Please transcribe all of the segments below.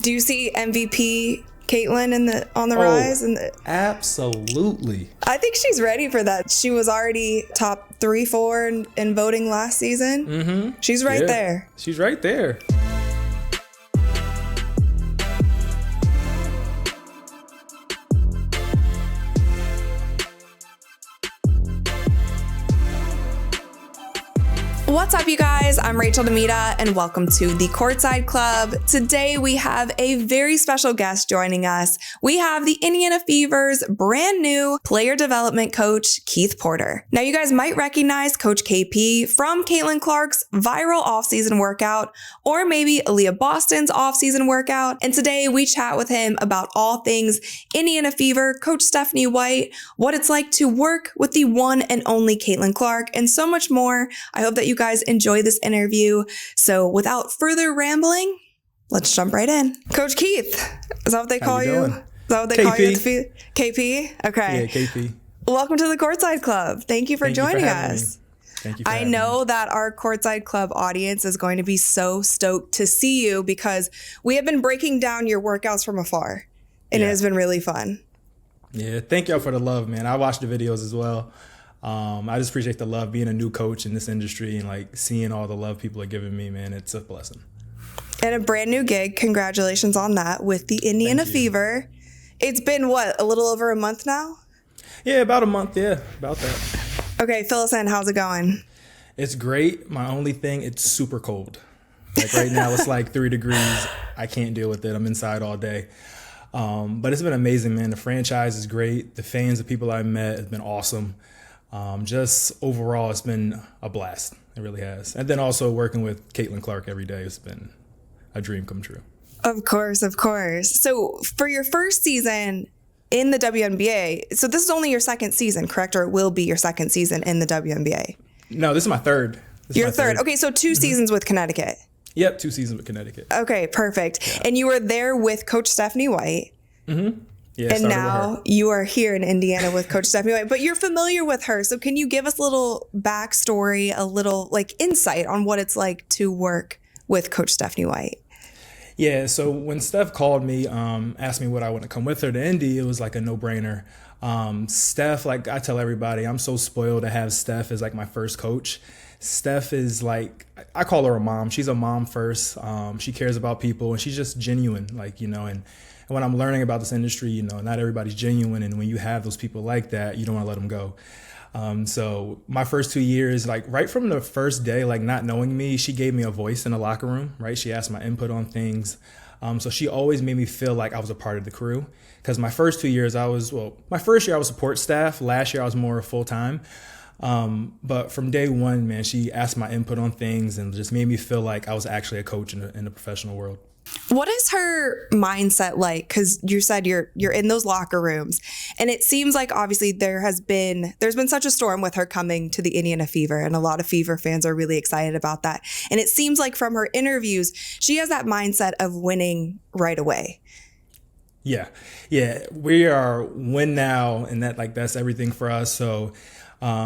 Do you see MVP Caitlin on the rise? Absolutely. I think she's ready for that. She was already top 3, 4 in voting last season. Mm-hmm. She's right there. She's right there. What's up, you guys? I'm Rachel DeMita, and welcome to the Courtside Club. Today, we have a very special guest joining us. We have the Indiana Fever's brand new player development coach, Keith Porter. Now, you guys might recognize Coach KP from Caitlin Clark's viral offseason workout, or maybe Aliyah Boston's offseason workout. And today, we chat with him about all things Indiana Fever, Coach Stephanie White, what it's like to work with the one and only Caitlin Clark, and so much more. I hope that you guys enjoy this interview. So without further rambling, let's jump right in. Coach Keith, is that what they call you? Is that what they call you? KP? Okay. Yeah, KP. Welcome to the Courtside Club. Thank you for joining us. Thank you for I know that our Courtside Club audience is going to be so stoked to see you because we have been breaking down your workouts from afar, and it has been really fun. Yeah, thank y'all for the love, man. I watched the videos as well. I just appreciate the love, being a new coach in this industry and like seeing all the love people are giving me, man. It's a blessing. And a brand new gig. Congratulations on that with the Indiana Fever. It's been a little over a month now? Yeah, about a month. Yeah, about that. Okay, fill us in. How's it going? It's great. My only thing, it's super cold. Like right now it's like 3 degrees. I can't deal with it. I'm inside all day. But it's been amazing, man. The franchise is great. The fans, the people I met have been awesome. Just overall, it's been a blast. It really has. And then also working with Caitlin Clark every day has been a dream come true. Of course, of course. So for your first season in the WNBA, so this is only your second season, correct? Or it will be your second season in the WNBA? No, this is my third. Your third. Okay, so 2 seasons with Connecticut. Yep, 2 seasons with Connecticut. Okay, perfect. Yeah. And you were there with Coach Stephanie White. Mm-hmm. Yeah, and now you are here in Indiana with Coach Stephanie White, but you're familiar with her. So can you give us a little backstory, a little like insight on what it's like to work with Coach Stephanie White? Yeah, so when Steph called me, asked me would I want to come with her to Indy, it was like a no-brainer. Steph, like I tell everybody, I'm so spoiled to have Steph as like my first coach. Steph is like, I call her a mom. She's a mom first. She cares about people and she's just genuine, like, and when I'm learning about this industry, not everybody's genuine. And when you have those people like that, you don't want to let them go. So my first 2 years, like right from the first day, like not knowing me, she gave me a voice in the locker room, right? She asked my input on things. So she always made me feel like I was a part of the crew. Because my first 2 years, my first year I was support staff. Last year I was more full-time. But from day one, man, she asked my input on things and just made me feel like I was actually a coach in the professional world. What is her mindset like? Because you said you're in those locker rooms, and it seems like obviously there's been such a storm with her coming to the Indiana Fever, and a lot of Fever fans are really excited about that. And it seems like from her interviews, she has that mindset of winning right away. Yeah, we are win now, and that's everything for us. So.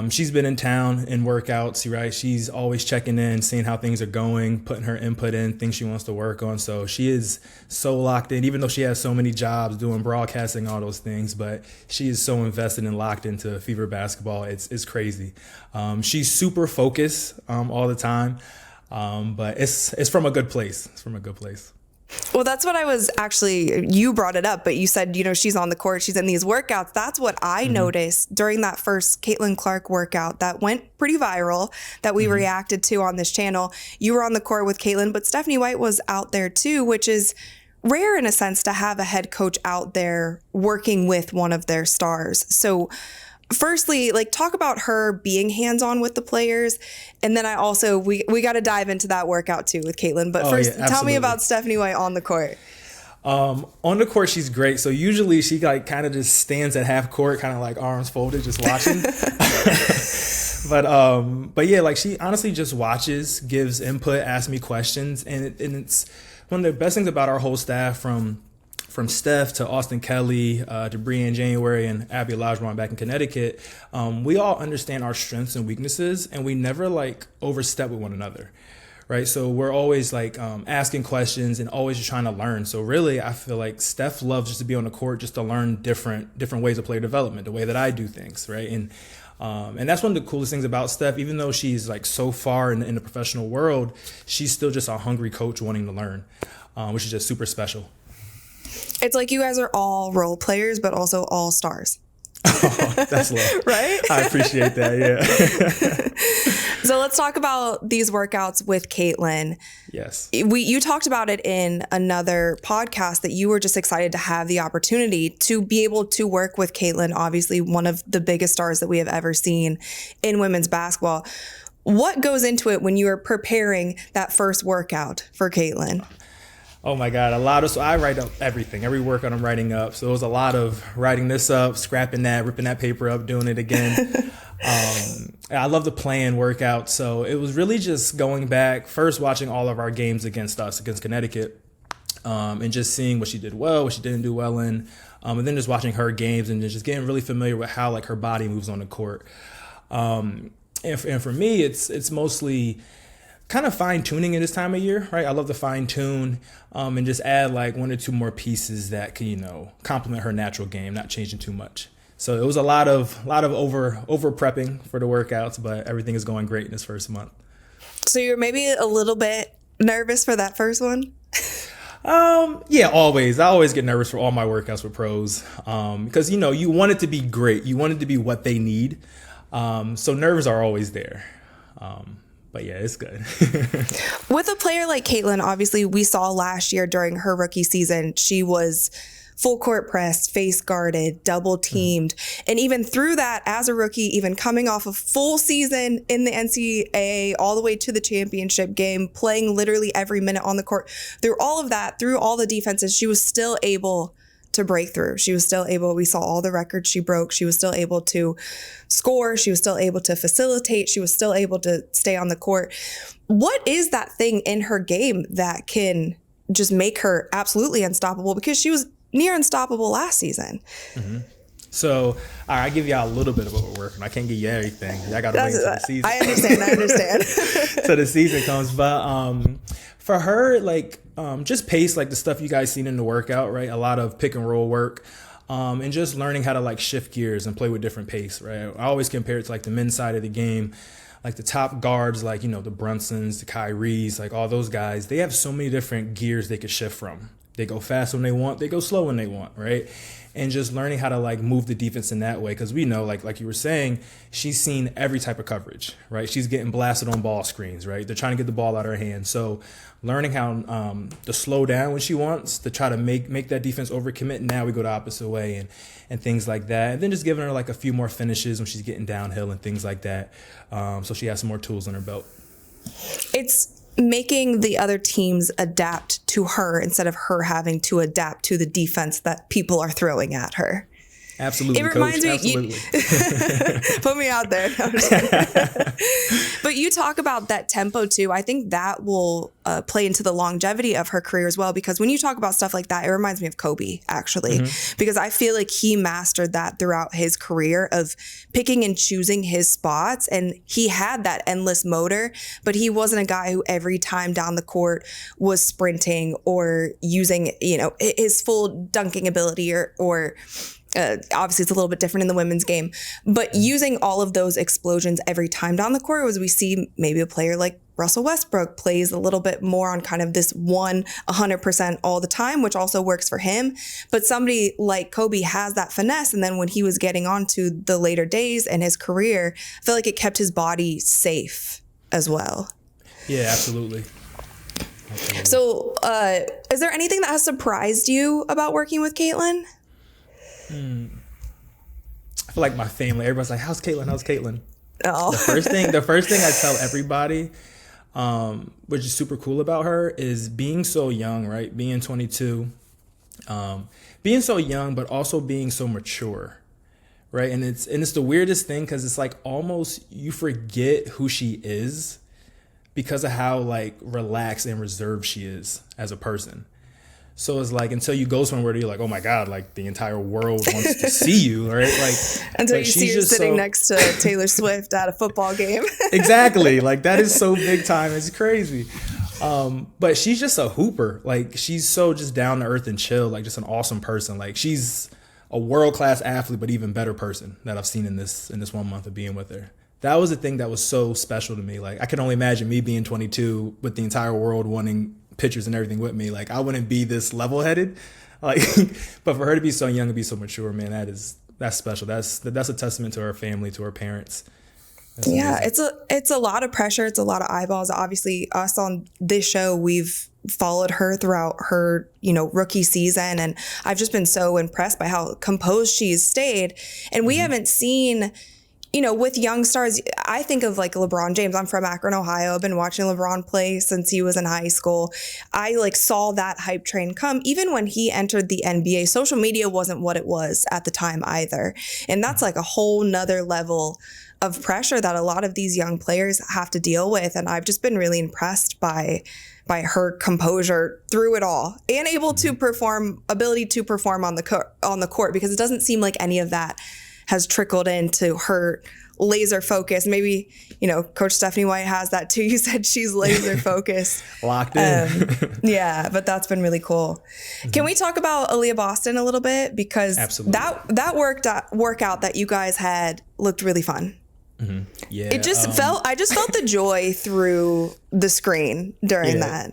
She's been in town in workouts, right? She's always checking in, seeing how things are going, putting her input in, things she wants to work on. So she is so locked in, even though she has so many jobs doing broadcasting, all those things, but she is so invested and locked into Fever basketball. It's crazy. She's super focused all the time, but it's from a good place. It's from a good place. Well, that's what you brought it up, but you said, she's on the court, she's in these workouts. That's what I noticed during that first Caitlin Clark workout that went pretty viral that we reacted to on this channel. You were on the court with Caitlin, but Stephanie White was out there too, which is rare in a sense to have a head coach out there working with one of their stars. So firstly, talk about her being hands-on with the players. And then we got to dive into that workout too with Caitlin. But first, tell me about Stephanie White on the court. On the court, she's great. So usually she kind of just stands at half court, kind of like arms folded, just watching. But yeah, she honestly just watches, gives input, asks me questions. And it's one of the best things about our whole staff, from Steph to Austin Kelly to Brianne January and Abby Olajuwon back in Connecticut, we all understand our strengths and weaknesses, and we never overstep with one another, right? So we're always like asking questions and always just trying to learn. So really, I feel like Steph loves just to be on the court, just to learn different ways of player development, the way that I do things, right? And that's one of the coolest things about Steph. Even though she's like so far in the professional world, she's still just a hungry coach wanting to learn, which is just super special. It's like you guys are all role players, but also all stars. Oh, that's love. Right? I appreciate that. Yeah. So let's talk about these workouts with Caitlin. Yes. You talked about it in another podcast that you were just excited to have the opportunity to be able to work with Caitlin, obviously one of the biggest stars that we have ever seen in women's basketball. What goes into it when you are preparing that first workout for Caitlin? Oh my God, so I write up everything, every workout I'm writing up. So it was a lot of writing this up, scrapping that, ripping that paper up, doing it again. I love the play-in workout. So it was really just going back, first watching all of our games against Connecticut, and just seeing what she did well, what she didn't do well in, and then just watching her games and just getting really familiar with how like her body moves on the court. And for me, it's mostly kind of fine tuning at this time of year, right? I love to fine tune and just add like one or two more pieces that can, complement her natural game, not changing too much. So it was a lot of over prepping for the workouts, but everything is going great in this first month. So you're maybe a little bit nervous for that first one? Yeah, always. I always get nervous for all my workouts with pros because, you want it to be great. You want it to be what they need. So nerves are always there. But yeah, it's good. With a player like Caitlin, obviously we saw last year during her rookie season, she was full court press, face guarded, double teamed. And even through that, as a rookie, even coming off a full season in the NCAA all the way to the championship game, playing literally every minute on the court, through all of that, through all the defenses, she was still able to break through. She was still able, we saw all the records she broke. She was still able to score. She was still able to facilitate. She was still able to stay on the court. What is that thing in her game that can just make her absolutely unstoppable? Because she was near unstoppable last season. Mm-hmm. So, all right, I give y'all a little bit of what we're working. I can't give you everything. I got to wait until the season. I understand. Till the season comes. But for her, like, just pace, like the stuff you guys seen in the workout, right? A lot of pick and roll work. And just learning how to like shift gears and play with different pace, right? I always compare it to like the men's side of the game. Like the top guards, like, the Brunsons, the Kyries, like all those guys, they have so many different gears they could shift from. They go fast when they want, they go slow when they want, right? And just learning how to like move the defense in that way. Because we know, like you were saying, she's seen every type of coverage, right? She's getting blasted on ball screens, right? They're trying to get the ball out of her hand. So learning how to slow down when she wants, to try to make that defense overcommit. Now we go the opposite way and things like that. And then just giving her like a few more finishes when she's getting downhill and things like that. So she has some more tools on her belt. It's making the other teams adapt to her instead of her having to adapt to the defense that people are throwing at her. Absolutely, it reminds Coach. me. Absolutely. Put me out there. But you talk about that tempo too. I think that will play into the longevity of her career as well. Because when you talk about stuff like that, it reminds me of Kobe, actually, because I feel like he mastered that throughout his career of picking and choosing his spots. And he had that endless motor, but he wasn't a guy who every time down the court was sprinting or using, his full dunking ability or obviously it's a little bit different in the women's game, but using all of those explosions every time down the court, as we see maybe a player like Russell Westbrook plays a little bit more on kind of this 100% all the time, which also works for him. But somebody like Kobe has that finesse. And then when he was getting on to the later days in his career, I feel like it kept his body safe as well. Yeah, absolutely. So is there anything that has surprised you about working with Caitlin? I feel like my family, everybody's like, how's Caitlin? Oh. The first thing I tell everybody, which is super cool about her, is being so young, right? Being 22, being so young, but also being so mature, right? And it's the weirdest thing, because it's like almost you forget who she is because of how like relaxed and reserved she is as a person. So it's like until you go somewhere, you're like, oh my God, like the entire world wants to see you, right? Like until like, you see her sitting next to Taylor Swift at a football game. Exactly. Like that is so big time. It's crazy. But she's just a hooper. Like she's so just down to earth and chill. Like just an awesome person. Like she's a world-class athlete, but even better person that I've seen in this 1 month of being with her. That was the thing that was so special to me. Like I can only imagine me being 22 with the entire world wanting pictures and everything with me. Like I wouldn't be this level-headed. Like, but for her to be so young and be so mature, man, that's special. That's a testament to her family, to her parents. Yeah, it's a lot of pressure. It's a lot of eyeballs. Obviously, us on this show, we've followed her throughout her, rookie season. And I've just been so impressed by how composed she's stayed. And we haven't seen, with young stars, I think of like LeBron James. I'm from Akron, Ohio. I've been watching LeBron play since he was in high school. I saw that hype train come. Even when he entered the NBA, social media wasn't what it was at the time either. And that's like a whole nother level of pressure that a lot of these young players have to deal with. And I've just been really impressed by her composure through it all and ability to perform on the court, because it doesn't seem like any of that has trickled into her laser focus. Maybe, Coach Stephanie White has that too. You said she's laser focused. Locked in. Yeah, but that's been really cool. Can we talk about Aliyah Boston a little bit? Because Absolutely. that workout that you guys had looked really fun. Yeah. It just I just felt the joy through the screen during that.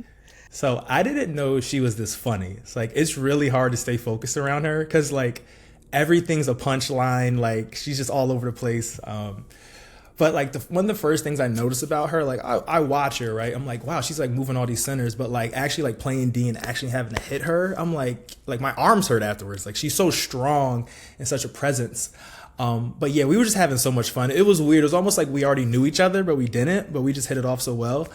So I didn't know she was this funny. It's like, it's really hard to stay focused around her because like everything's a punchline. Like she's just all over the place. But like one of the first things I noticed about her, like I watch her, right? I'm like, wow, she's like moving all these centers, but like actually like playing D and actually having to hit her, I'm like my arms hurt afterwards. Like she's so strong and such a presence. But yeah, we were just having so much fun. It was weird. It was almost like we already knew each other, but we didn't. But we just hit it off so well.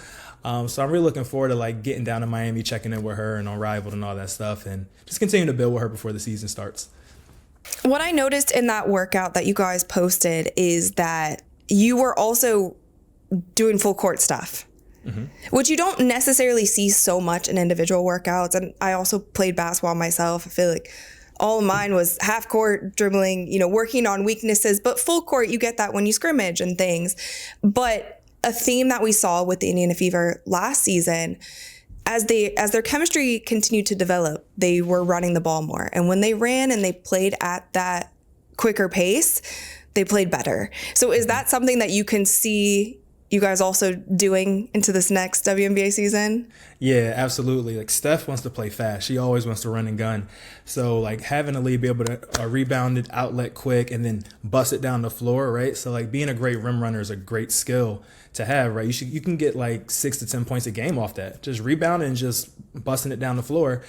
So I'm really looking forward to like getting down to Miami, checking in with her and Unrivaled and all that stuff, and just continuing to build with her before the season starts. What I noticed in that workout that you guys posted is that you were also doing full court stuff, which you don't necessarily see so much in individual workouts. And I also played basketball myself. I feel like all of mine was half court dribbling, working on weaknesses, but full court, you get that when you scrimmage and things. But a theme that we saw with the Indiana Fever last season, as their chemistry continued to develop, they were running the ball more. And when they ran and they played at that quicker pace, they played better. So is that something that you can see you guys also doing into this next WNBA season? Yeah, absolutely. Like Steph wants to play fast. She always wants to run and gun. So like having Aliyah be able to rebound it, outlet quick, and then bust it down the floor, right? So like being a great rim runner is a great skill to have, right? You can get like 6 to 10 points a game off that. Just rebounding and just busting it down the floor.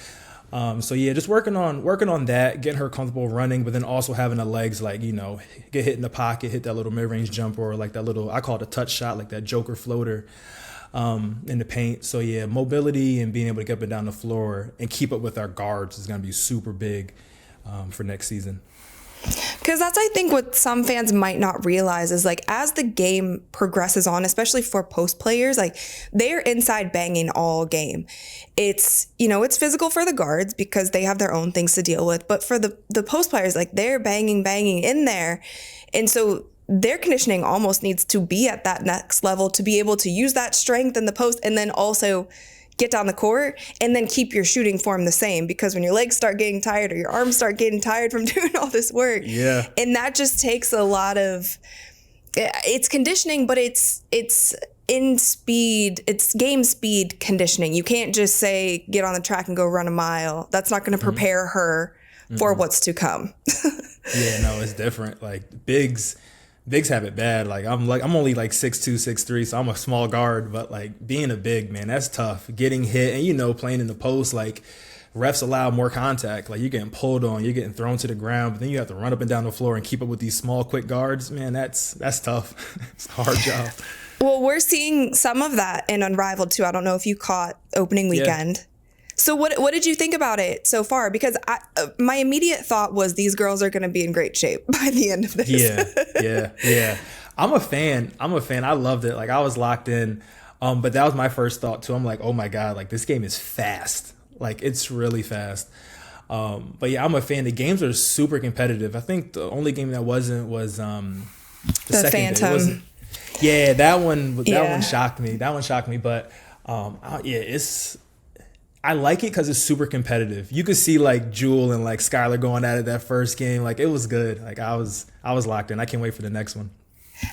So yeah, just working on that, getting her comfortable running, but then also having the legs like, get hit in the pocket, hit that little mid-range jumper, or like that little, I call it a touch shot, like that Joker floater in the paint. So yeah, mobility and being able to get up and down the floor and keep up with our guards is going to be super big for next season. Because that's, I think, what some fans might not realize is like as the game progresses on, especially for post players, like they're inside banging all game. It's, it's physical for the guards because they have their own things to deal with. But for the post players, like they're banging in there. And so their conditioning almost needs to be at that next level to be able to use that strength in the post and then also get down the court and then keep your shooting form the same, because when your legs start getting tired or your arms start getting tired from doing all this work, and that just takes a lot of, it's conditioning, but it's in speed, it's game speed conditioning. You can't just say, get on the track and go run a mile. That's not going to prepare her for what's to come. Yeah, no, it's different. Like bigs have it bad. Like I'm only like 6'2", 6'3", so I'm a small guard, but like being a big man, that's tough. Getting hit and playing in the post, like refs allow more contact. Like you're getting pulled on, you're getting thrown to the ground, but then you have to run up and down the floor and keep up with these small, quick guards. Man, that's tough. It's a hard job. Well, we're seeing some of that in Unrivaled too. I don't know if you caught opening weekend. Yeah. So what did you think about it so far? Because my immediate thought was these girls are going to be in great shape by the end of this. Yeah. I'm a fan. I loved it. Like I was locked in. But that was my first thought too. I'm like, oh my God, like this game is fast. Like, it's really fast. But yeah, I'm a fan. The games are super competitive. I think the only game that wasn't was the second Phantom. day. It wasn't, yeah, that one shocked me. That one shocked me. But I like it because it's super competitive. You could see like Jewel and like Skylar going at it that first game. Like, it was good. Like, I was locked in. I can't wait for the next one.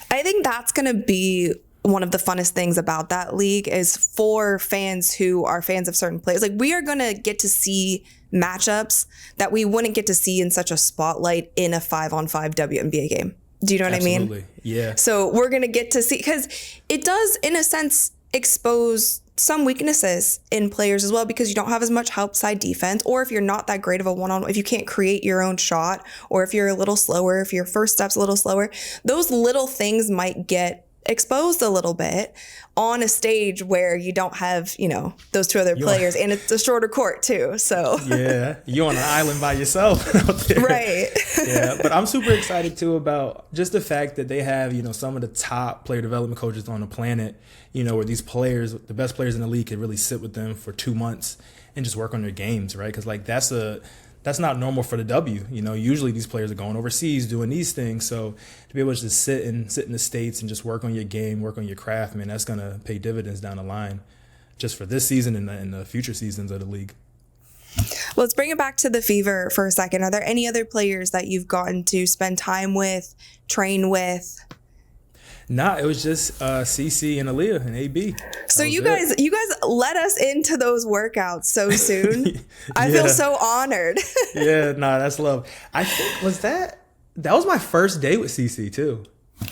I think that's going to be one of the funnest things about that league is for fans who are fans of certain players. Like, we are going to get to see matchups that we wouldn't get to see in such a spotlight in a 5-on-5 WNBA game. Do you know what Absolutely. I mean? Yeah. So we're going to get to see, because it does, in a sense, expose some weaknesses in players as well, because you don't have as much help side defense, or if you're not that great of a one-on-one, if you can't create your own shot, or if you're a little slower, if your first step's a little slower, those little things might get exposed a little bit on a stage where you don't have, those two other players, and it's a shorter court too. So yeah, you're on an island by yourself out there. Right. Yeah, but I'm super excited too about just the fact that they have, some of the top player development coaches on the planet, where these players, the best players in the league, could really sit with them for 2 months and just work on their games, right? Because like that's not normal for the W. Usually these players are going overseas doing these things. So to be able to just sit in the States and just work on your game, work on your craft, man, that's going to pay dividends down the line just for this season and the future seasons of the league. Let's bring it back to the Fever for a second. Are there any other players that you've gotten to spend time with, train with? Nah, it was just CC and Aliyah and AB. So you guys let us into those workouts so soon. I feel so honored. Yeah, nah, that's love. I think that was my first day with CC too.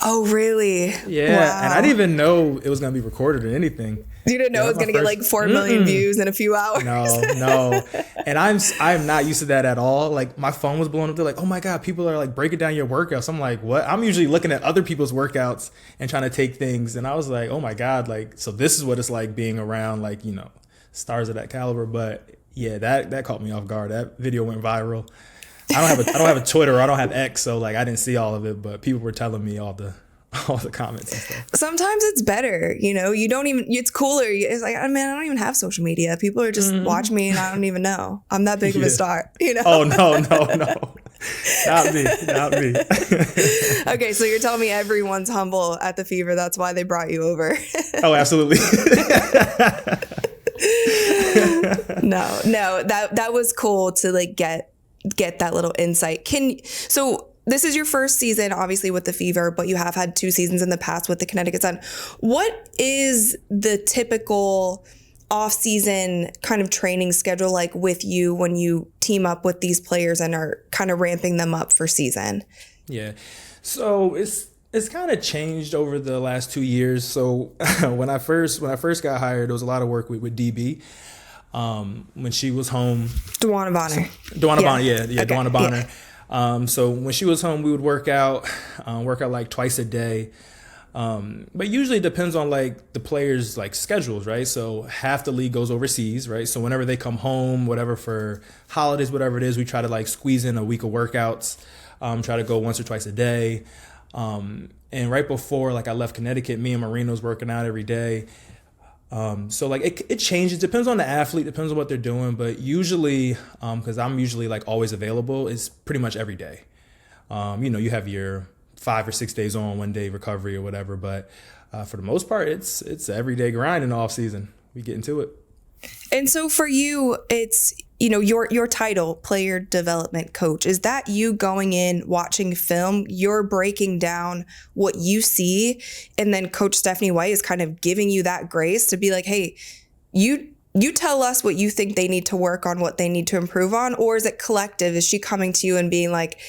Oh, really? Yeah, wow. And I didn't even know it was gonna be recorded or anything. You didn't know it was gonna get like 4 million views in a few hours. No. And I'm not used to that at all. Like, my phone was blowing up. They're like, oh my God, people are like breaking down your workouts. I'm like, what? I'm usually looking at other people's workouts and trying to take things. And I was like, oh my God, like, so this is what it's like being around like, stars of that caliber. But yeah, that caught me off guard. That video went viral. I don't have a Twitter, or I don't have X, so like I didn't see all of it, but people were telling me all the comments and stuff. Sometimes it's better, you don't even, it's cooler. It's like, I don't even have social media. People are just watching me and I don't even know. I'm that big of a star, Oh, no. Not me. Okay, so you're telling me everyone's humble at the Fever. That's why they brought you over. Oh, absolutely. No, that was cool to like get that little insight. So this is your first season, obviously, with the Fever, but you have had 2 seasons in the past with the Connecticut Sun. What is the typical off-season kind of training schedule like with you when you team up with these players and are kind of ramping them up for season? Yeah. So it's kind of changed over the last 2 years. So when I first got hired, there was a lot of work with DB. When she was home, DeWanna Bonner. DeWanna Bonner. So when she was home, we would work out like twice a day. But usually it depends on like the players' like schedules, right? So half the league goes overseas, right? So whenever they come home, whatever, for holidays, whatever it is, we try to like squeeze in a week of workouts, try to go once or twice a day. And right before like I left Connecticut, me and Marina was working out every day. So like it changes, depends on the athlete, depends on what they're doing, but usually, cause I'm usually like always available, it's pretty much every day. You have your 5 or 6 days on, 1 day recovery or whatever, but, for the most part, it's everyday grind in the off season. We get into it. And so for you, it's, your title, player development coach. Is that you going in, watching film, you're breaking down what you see, and then Coach Stephanie White is kind of giving you that grace to be like, hey, you tell us what you think they need to work on, what they need to improve on? Or is it collective? Is she coming to you and being like,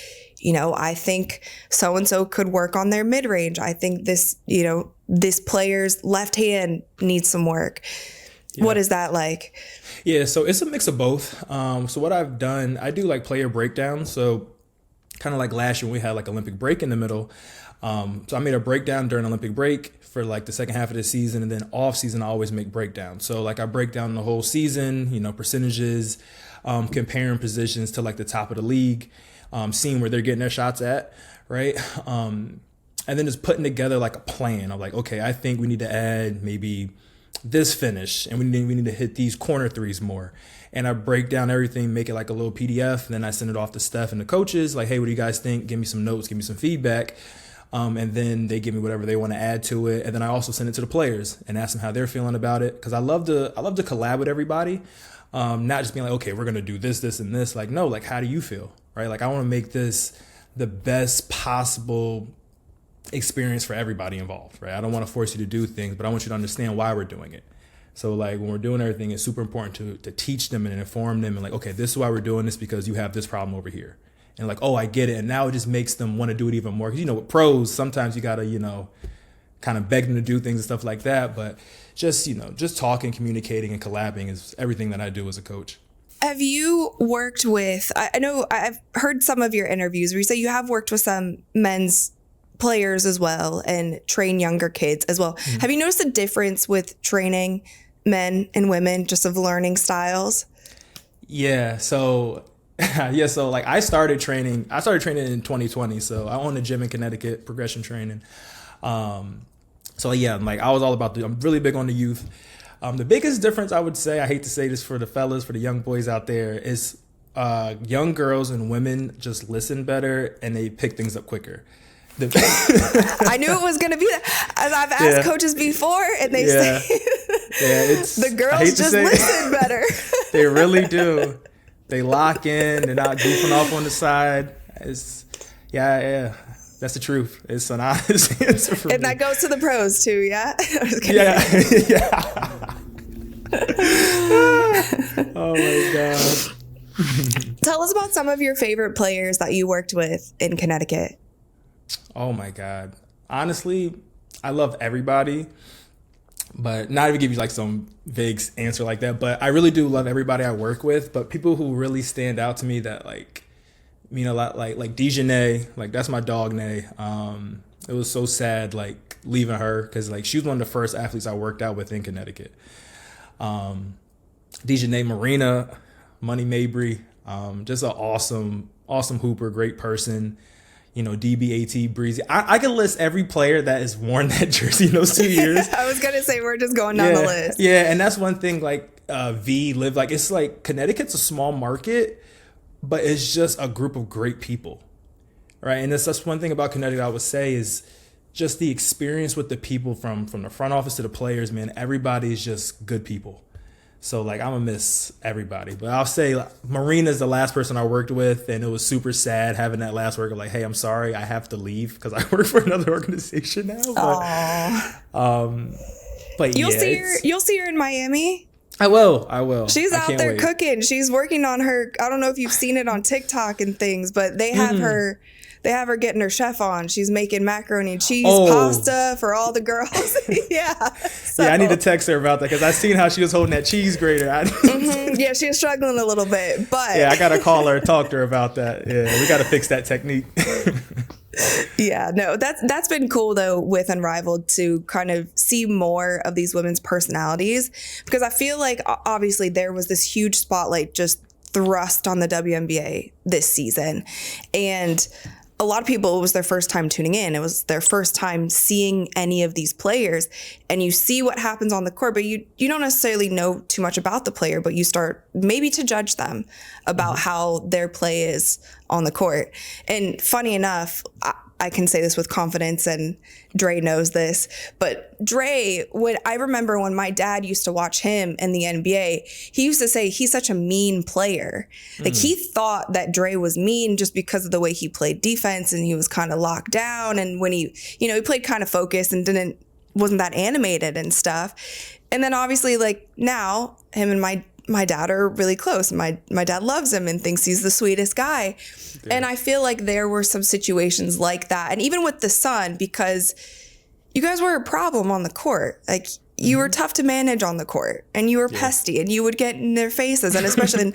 I think so-and-so could work on their mid-range. I think this player's left hand needs some work. Yeah. What is that like? Yeah, so it's a mix of both. So what I've done, I do like player breakdowns. So kind of like last year when we had like Olympic break in the middle. So I made a breakdown during Olympic break for like the second half of the season, and then off season I always make breakdowns. So like I break down the whole season, percentages, comparing positions to like the top of the league, seeing where they're getting their shots at, right? And then just putting together like a plan of like, okay, I think we need to add maybe this finish, and we need to hit these corner threes more. and I break down everything, make it like a little PDF, and then I send it off to Steph and the coaches, like, hey, what do you guys think? Give me some notes, give me some feedback. And then they give me whatever they want to add to it. And then I also send it to the players and ask them how they're feeling about it. Because I love to collab with everybody. Not just being like, okay, we're going to do this, this, and this. Like, no, like, how do you feel? Right? Like, I want to make this the best possible experience for everybody involved. Right? I don't want to force you to do things, but I want you to understand why we're doing it. So like when we're doing everything, it's super important to teach them and inform them and like, okay, this is why we're doing this because you have this problem over here. And like, oh, I get it. And now it just makes them want to do it even more. Because, you know, with pros, sometimes you got to, you know, kind of beg them to do things and stuff like that. But just, you know, just talking, communicating, and collabing is everything that I do as a coach. Have you worked with, I know I've heard some of your interviews where you say you have worked with some men's players as well and train younger kids as well. Mm-hmm. Have you noticed a difference with training men and women, just of learning styles? Yeah. So like I started training in 2020. So I own a gym in Connecticut, progression training. So yeah, like I was all about I'm really big on the youth. The biggest difference I would say, I hate to say this for the fellas, for the young boys out there, is young girls and women just listen better and they pick things up quicker. I knew it was going to be that. As I've asked coaches before, and they say the girls just listen better. They really do. They lock in. They're not goofing off on the side. That's the truth. It's an honest answer for me. And that goes to the pros too, yeah? Yeah. Oh my God. Tell us about some of your favorite players that you worked with in Connecticut. Oh my God. Honestly, I love everybody, but not even give you like some vague answer like that. But I really do love everybody I work with. But people who really stand out to me that like mean a lot, like Dijonai, like that's my dog Nay. It was so sad like leaving her because like she was one of the first athletes I worked out with in Connecticut. Dijonai, Marina, Money Mabry, just an awesome hooper, great person. You know, DBAT, Breezy. I can list every player that has worn that jersey in those 2 years. I was going to say, we're just going down the list. Yeah, and that's one thing, like, Liv, like, it's like Connecticut's a small market, but it's just a group of great people, right? And that's one thing about Connecticut I would say is just the experience with the people from the front office to the players, man. Everybody's just good people. So, like, I'm going to miss everybody. But I'll say like, Marina's the last person I worked with, and it was super sad having that last worker like, hey, I'm sorry, I have to leave because I work for another organization now. But you'll see her in Miami. I will. She's out there cooking. She's working on her. I don't know if you've seen it on TikTok and things, but they have her. They have her getting her chef on. She's making macaroni and cheese pasta for all the girls. Yeah. So. Yeah, I need to text her about that because I seen how she was holding that cheese grater. Yeah, she was struggling a little bit, but yeah, I gotta call her and talk to her about that. Yeah, we gotta fix that technique. Yeah, no, that's been cool though with Unrivaled to kind of see more of these women's personalities because I feel like obviously there was this huge spotlight just thrust on the WNBA this season, and a lot of people, it was their first time tuning in. It was their first time seeing any of these players, and you see what happens on the court, but you don't necessarily know too much about the player, but you start maybe to judge them about how their play is on the court. And funny enough, I can say this with confidence, and Dre knows this, but Dre, I remember when my dad used to watch him in the NBA, he used to say he's such a mean player. Like he thought that Dre was mean just because of the way he played defense and he was kind of locked down. And when he played kind of focused and wasn't that animated and stuff. And then obviously like now him and my dad are really close. My dad loves him and thinks he's the sweetest guy. Yeah. And I feel like there were some situations like that. And even with the son, because you guys were a problem on the court. Like you were tough to manage on the court and you were pesty and you would get in their faces. And especially in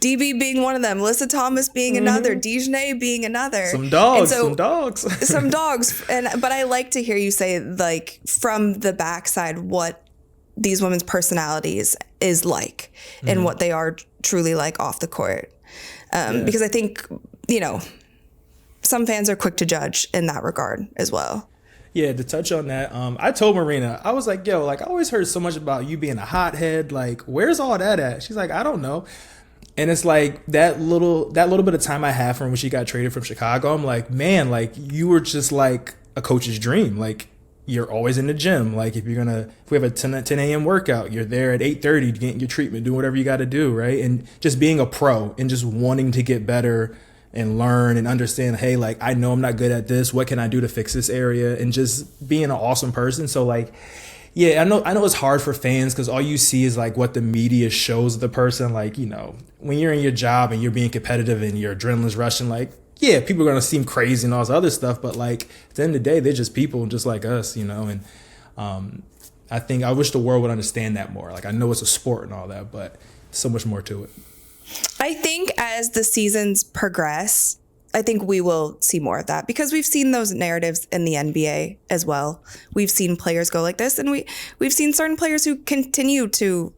DB being one of them, Melissa Thomas being another, Dijonai being another. Some dogs. But I like to hear you say like from the backside what these women's personalities is like and what they are truly like off the court. Because I think, some fans are quick to judge in that regard as well. Yeah, to touch on that, I told Marina, I was like, yo, like I always heard so much about you being a hothead. Like, where's all that at? She's like, I don't know. And it's like that little bit of time I had from when she got traded from Chicago, I'm like, man, like you were just like a coach's dream. Like you're always in the gym. Like if we have a 10 a.m. workout, you're there at 8:30 getting your treatment, doing whatever you got to do, right? And just being a pro and just wanting to get better and learn and understand, hey, like I know I'm not good at this. What can I do to fix this area? And just being an awesome person. So like, yeah, I know it's hard for fans because all you see is like what the media shows the person. Like, you know, when you're in your job and you're being competitive and your adrenaline's rushing, like, yeah, people are going to seem crazy and all this other stuff. But like at the end of the day, they're just people just like us, you know. And I wish the world would understand that more. Like I know it's a sport and all that, but so much more to it. I think as the seasons progress, I think we will see more of that because we've seen those narratives in the NBA as well. We've seen players go like this, and we've seen certain players who continue to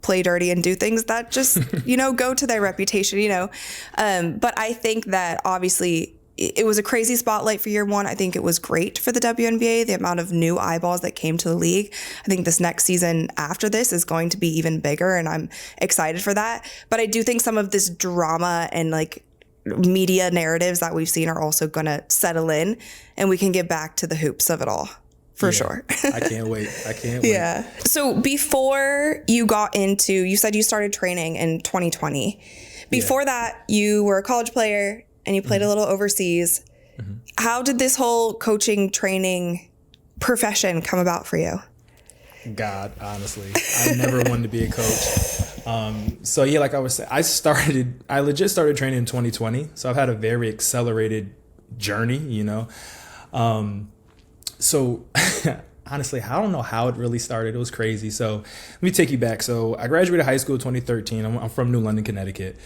play dirty and do things that just, you know, go to their reputation, you know. But I think that obviously it was a crazy spotlight for year one. I think it was great for the WNBA, the amount of new eyeballs that came to the league. I think this next season after this is going to be even bigger, and I'm excited for that. But I do think some of this drama and like media narratives that we've seen are also going to settle in, and we can get back to the hoops of it all for sure. I can't wait. Yeah. So before you got into, you said you started training in 2020. Before that, you were a college player and you played a little overseas. Mm-hmm. How did this whole coaching training profession come about for you? God, honestly, I never wanted to be a coach. So yeah, like I was saying, I legit started training in 2020. So I've had a very accelerated journey, you know. So honestly, I don't know how it really started. It was crazy. So let me take you back. So I graduated high school in 2013. I'm from New London, Connecticut.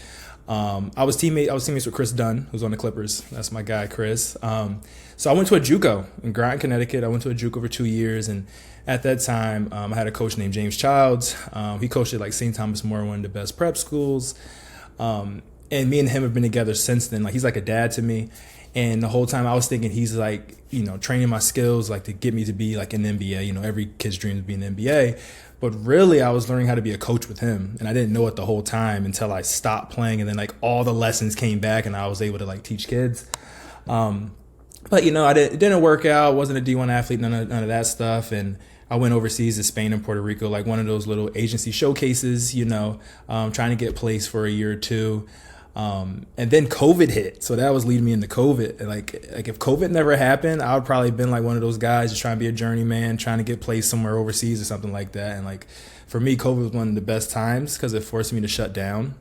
I was teammates with Chris Dunn, who's on the Clippers. That's my guy, Chris. So I went to a JUCO in Groton, Connecticut. I went to a JUCO for 2 years, and at that time, I had a coach named James Childs. He coached at like St. Thomas More, one of the best prep schools. And me and him have been together since then. Like he's like a dad to me. And the whole time I was thinking he's like, you know, training my skills like to get me to be like in the NBA. You know, every kid's dream is being in the NBA. But really, I was learning how to be a coach with him. And I didn't know it the whole time until I stopped playing. And then like all the lessons came back and I was able to like teach kids. But, you know, it didn't work out. Wasn't a D1 athlete, none of that stuff. And I went overseas to Spain and Puerto Rico, like one of those little agency showcases, you know, trying to get placed for a year or two. And then COVID hit. So that was leading me into COVID. And like if COVID never happened, I would probably have been like one of those guys just trying to be a journeyman, trying to get placed somewhere overseas or something like that. And like for me, COVID was one of the best times because it forced me to shut down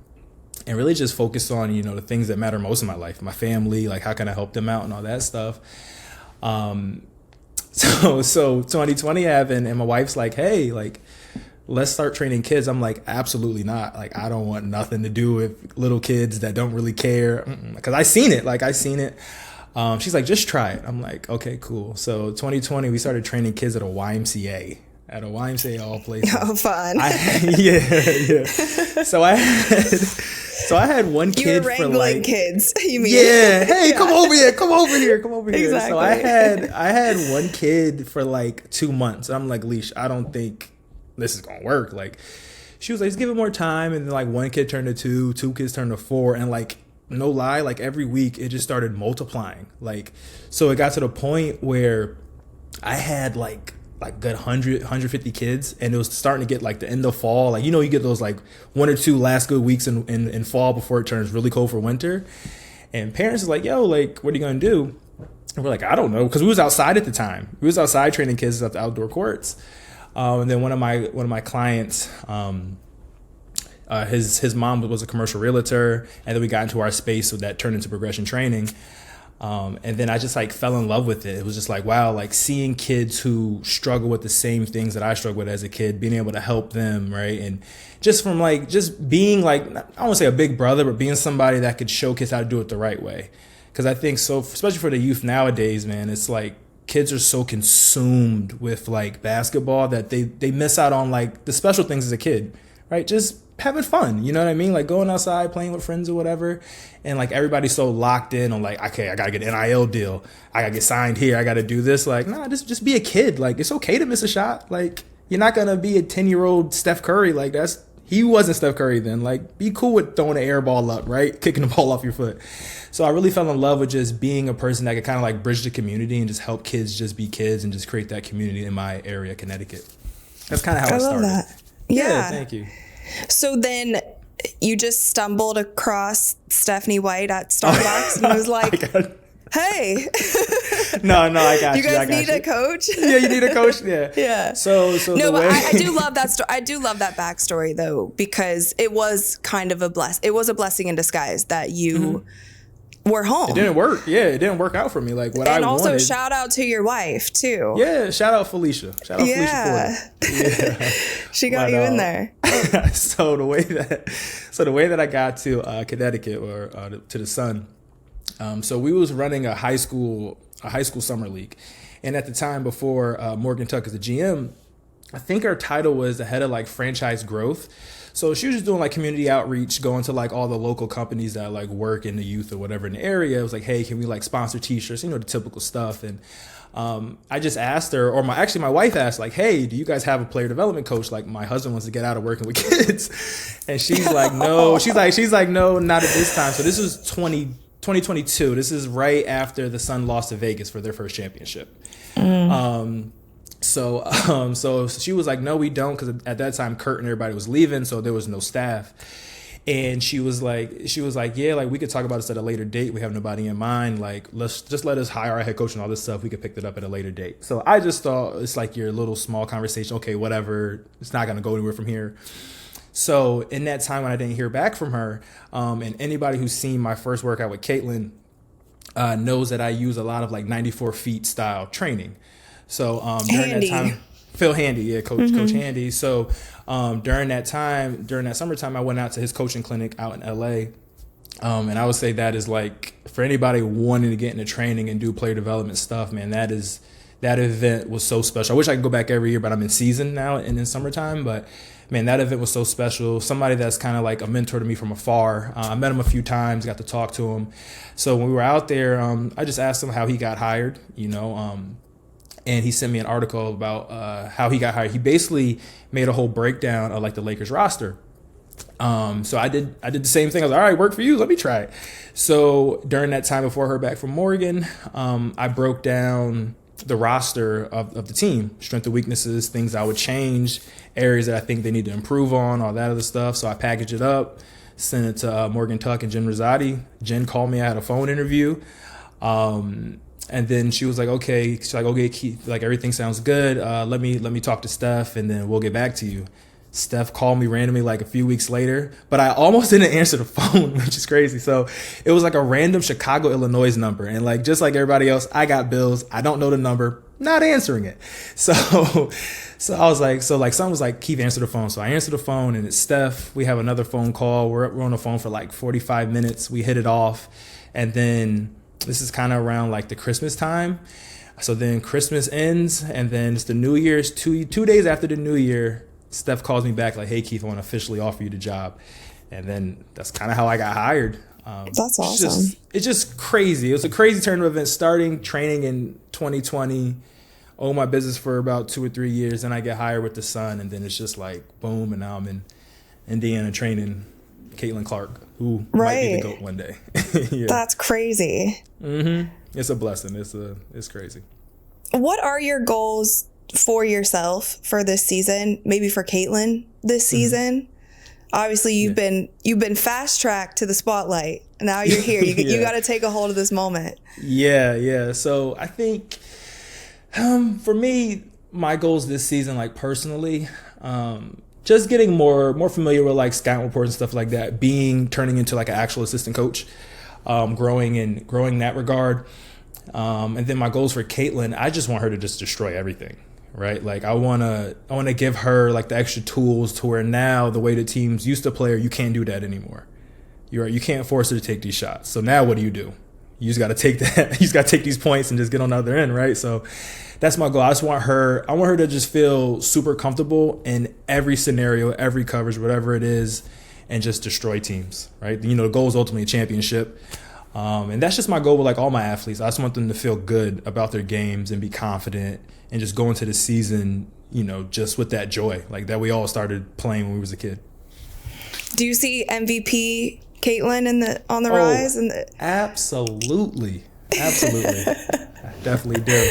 and really just focus on, you know, the things that matter most in my life, my family, like how can I help them out and all that stuff. So 2020 happened and my wife's like, hey, like, let's start training kids. I'm like, absolutely not. Like, I don't want nothing to do with little kids that don't really care. Because I seen it. She's like, just try it. I'm like, okay, cool. So 2020, we started training kids at a YMCA. At a YMCA, all places. Oh, fun. Yeah. So I had one kid you were for wrangling like kids. You mean? Yeah. Hey, come over here. Exactly. So I had one kid for like 2 months. I'm like, Leash, I don't think this is gonna work. Like, she was like, just give it more time. And then like one kid turned to two kids turned to 4, and like, no lie, like every week it just started multiplying. Like, so it got to the point where I had like good 150 kids, and it was starting to get like the end of fall. Like, you know, you get those like 1 or 2 last good weeks in fall before it turns really cold for winter. And parents is like, yo, like, what are you gonna do? And we're like, I don't know, because we was outside at the time. We was outside training kids at the outdoor courts. And then one of my clients, his mom was a commercial realtor, and then we got into our space, so that turned into progression training. And then I just like fell in love with it. It was just like, wow, like seeing kids who struggle with the same things that I struggled with as a kid, being able to help them, right? And just from like, just being like, I don't want to say a big brother, but being somebody that could show kids how to do it the right way. Because I think so, especially for the youth nowadays, man, it's like kids are so consumed with like basketball that they miss out on like the special things as a kid, right? Just having fun, you know what I mean? Like going outside, playing with friends or whatever. And like everybody's so locked in on like, okay, I gotta get an NIL deal. I gotta get signed here. I gotta do this. Like, nah, just be a kid. Like, it's okay to miss a shot. Like, you're not gonna be a 10-year-old Steph Curry. Like, he wasn't Steph Curry then. Like, be cool with throwing an air ball up, right? Kicking the ball off your foot. So I really fell in love with just being a person that could kind of like bridge the community and just help kids just be kids and just create that community in my area, Connecticut. That's kind of how I started. Love that. Yeah. Thank you. So then you just stumbled across Stephanie White at Starbucks and was like, hey. No, I got you. You guys need a coach? Yeah, you need a coach? Yeah. Yeah. So no, but I do love that story. I do love that backstory though, because it was kind of it was a blessing in disguise that you were home. It didn't work. Yeah, it didn't work out for me. Like what I wanted. And also shout out to your wife too. Yeah, shout out Felicia. Shout out Felicia Porter. Yeah. She got you in there. So the way that I got to Connecticut or to the Sun, so we was running a high school summer league, and at the time before Morgan Tuck is the GM, I think her title was the head of like franchise growth. So she was just doing like community outreach, going to like all the local companies that like work in the youth or whatever in the area. It was like, hey, can we like sponsor t-shirts, the typical stuff. And I just asked her, or my wife asked, like, hey, do you guys have a player development coach? Like my husband wants to get out of working with kids. And she's like, no, she's like, no, not at this time. So this was 2022. This is right after the Sun lost to Vegas for their first championship. So she was like, no, we don't, because at that time Kurt and everybody was leaving, so there was no staff. And she was like, yeah, like we could talk about this at a later date. We have nobody in mind. Like, let's just let us hire our head coach and all this stuff. We could pick that up at a later date. So I just thought it's like your little small conversation. Okay, whatever. It's not gonna go anywhere from here. So in that time when I didn't hear back from her, and anybody who's seen my first workout with Caitlin knows that I use a lot of like 94 feet style training. So during that time, Phil Handy, yeah, Coach Handy. So during that summertime, I went out to his coaching clinic out in LA. And I would say that is like, for anybody wanting to get into training and do player development stuff, man, that event was so special. I wish I could go back every year, but I'm in season now and in summertime. But man, that event was so special. Somebody that's kind of like a mentor to me from afar. I met him a few times, got to talk to him. So when we were out there, I just asked him how he got hired, and he sent me an article about how he got hired. He basically made a whole breakdown of like the Lakers roster. So I did the same thing. I was like, all right, work for you. Let me try it. So during that time before I heard back from Morgan, I broke down the roster of the team, strengths and weaknesses, things I would change, areas that I think they need to improve on, all that other stuff. So I packaged it up, sent it to Morgan Tuck and Jen Rosati. Jen called me. I had a phone interview. And then she was like, okay, Keith, like everything sounds good. Let me talk to Steph and then we'll get back to you. Steph called me randomly like a few weeks later, but I almost didn't answer the phone, which is crazy. So it was like a random Chicago, Illinois number. And like, just like everybody else, I got bills. I don't know the number, not answering it. So I was like, someone was like, Keith, answer the phone. So I answered the phone and it's Steph. We have another phone call. We're on the phone for like 45 minutes. We hit it off. And then this is kind of around like the Christmas time. So then Christmas ends and then it's the New Year's, two days after the New Year, Steph calls me back like, hey, Keith, I want to officially offer you the job. And then that's kind of how I got hired. That's awesome. It's just crazy. It was a crazy turn of events, starting training in 2020, own my business for about 2 or 3 years. Then I get hired with the Sun. And then it's just like, boom. And now I'm in Indiana training Caitlin Clark, who might be the GOAT one day. Yeah. That's crazy. It's a blessing. It's crazy. What are your goals for yourself for this season? Maybe for Caitlin this season? Obviously, you've been fast tracked to the spotlight. Now you're here. You got to take a hold of this moment. Yeah. So I think for me, my goals this season, like personally, just getting more familiar with like scout reports and stuff like that, turning into like an actual assistant coach, growing in that regard. And then my goals for Caitlin, I just want her to just destroy everything, right? Like I want to give her like the extra tools to where now the way the teams used to play her, you can't do that anymore. You can't force her to take these shots. So now what do? You just got to take that. You just got to take these points and just get on the other end, right? So that's my goal. I want her to just feel super comfortable in every scenario, every coverage, whatever it is, and just destroy teams, right? The goal is ultimately a championship. And that's just my goal with like all my athletes. I just want them to feel good about their games and be confident and just go into the season, just with that joy, like that we all started playing when we was a kid. Do you see MVP Caitlin on the rise? Absolutely. I definitely do.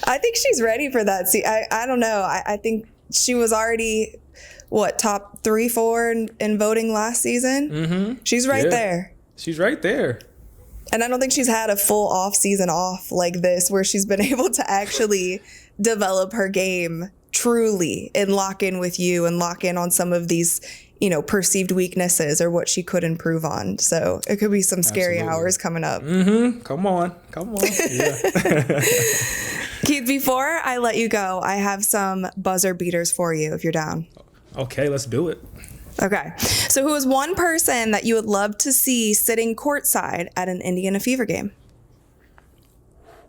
I think she's ready for that. See, I don't know. I think she was already, top 3-4 in voting last season? Mm-hmm. She's right there. She's right there. And I don't think she's had a full off season off like this where she's been able to actually develop her game truly and lock in with you and lock in on some of these, perceived weaknesses or what she could improve on. So it could be some scary hours coming up. Mm-hmm. Come on. Yeah. Keith, before I let you go, I have some buzzer beaters for you if you're down. Okay, let's do it. Okay. So who is one person that you would love to see sitting courtside at an Indiana Fever game?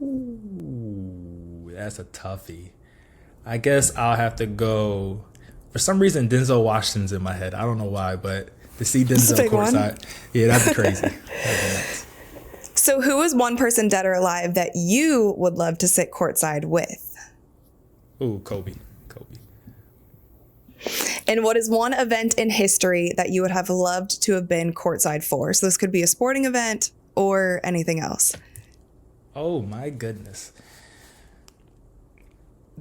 Ooh, that's a toughie. I guess I'll have to go. For some reason, Denzel Washington's in my head. I don't know why, but to see Denzel courtside, yeah, that'd be crazy. That'd be nuts. So who is one person dead or alive that you would love to sit courtside with? Ooh, Kobe. And what is one event in history that you would have loved to have been courtside for? So this could be a sporting event or anything else. Oh my goodness.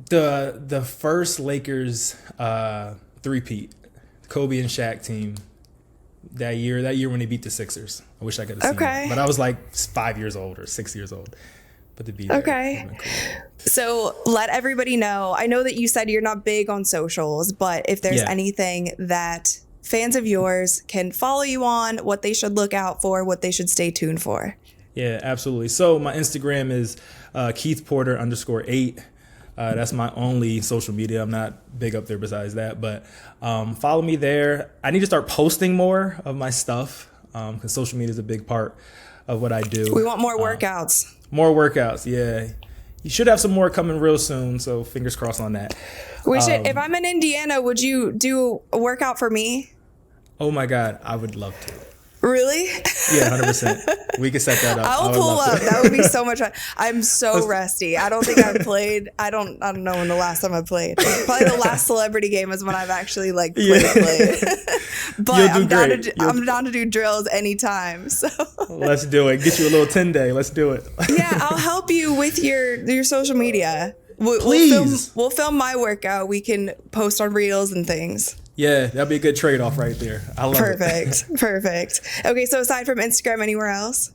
The first Lakers three-peat, Kobe and Shaq team that year when they beat the Sixers. I wish I could have seen it. But I was like 5 years old or 6 years old. But to be there. Okay. Cool. So let everybody know. I know that you said you're not big on socials, but if there's anything that fans of yours can follow you on, what they should look out for, what they should stay tuned for. Yeah, absolutely. So my Instagram is KeithPorter_8. That's my only social media. I'm not big up there besides that, but follow me there. I need to start posting more of my stuff because social media is a big part of what I do. We want more workouts. More workouts, yeah. You should have some more coming real soon, so fingers crossed on that. We should. If I'm in Indiana, would you do a workout for me? Oh my God, I would love to. Really? Yeah, 100%. We can set that up. I'll pull up. That would be so much fun. I'm so rusty. I don't think I've played. I don't know when the last time I played. Probably the last celebrity game is when I've actually played. But I'm down to do drills anytime. So let's do it. Get you a little 10-day. Let's do it. Yeah, I'll help you with your social media. Please. We'll film my workout. We can post on Reels and things. Yeah, that'd be a good trade-off right there. I love it. Perfect. Okay, so aside from Instagram, anywhere else?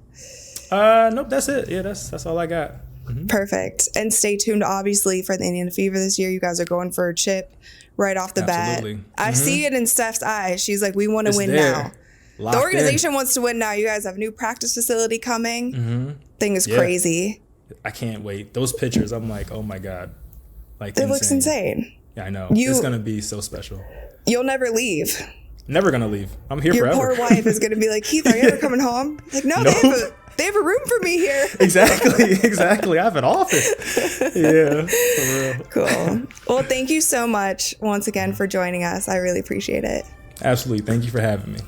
Nope, that's it. Yeah, that's all I got. Mm-hmm. Perfect. And stay tuned, obviously, for the Indiana Fever this year. You guys are going for a chip right off the bat. I see it in Steph's eyes. She's like, we want to win now. The organization wants to win now. You guys have a new practice facility coming. Mm-hmm. Thing is crazy. I can't wait. Those pictures, I'm like, oh my God. It looks insane. Yeah, I know. It's going to be so special. You'll never leave. Never going to leave. I'm here forever. Your poor wife is going to be like, Keith, are you ever coming home? Like, no, nope. They have a room for me here. Exactly. I have an office. Yeah, for real. Cool. Well, thank you so much once again for joining us. I really appreciate it. Absolutely. Thank you for having me.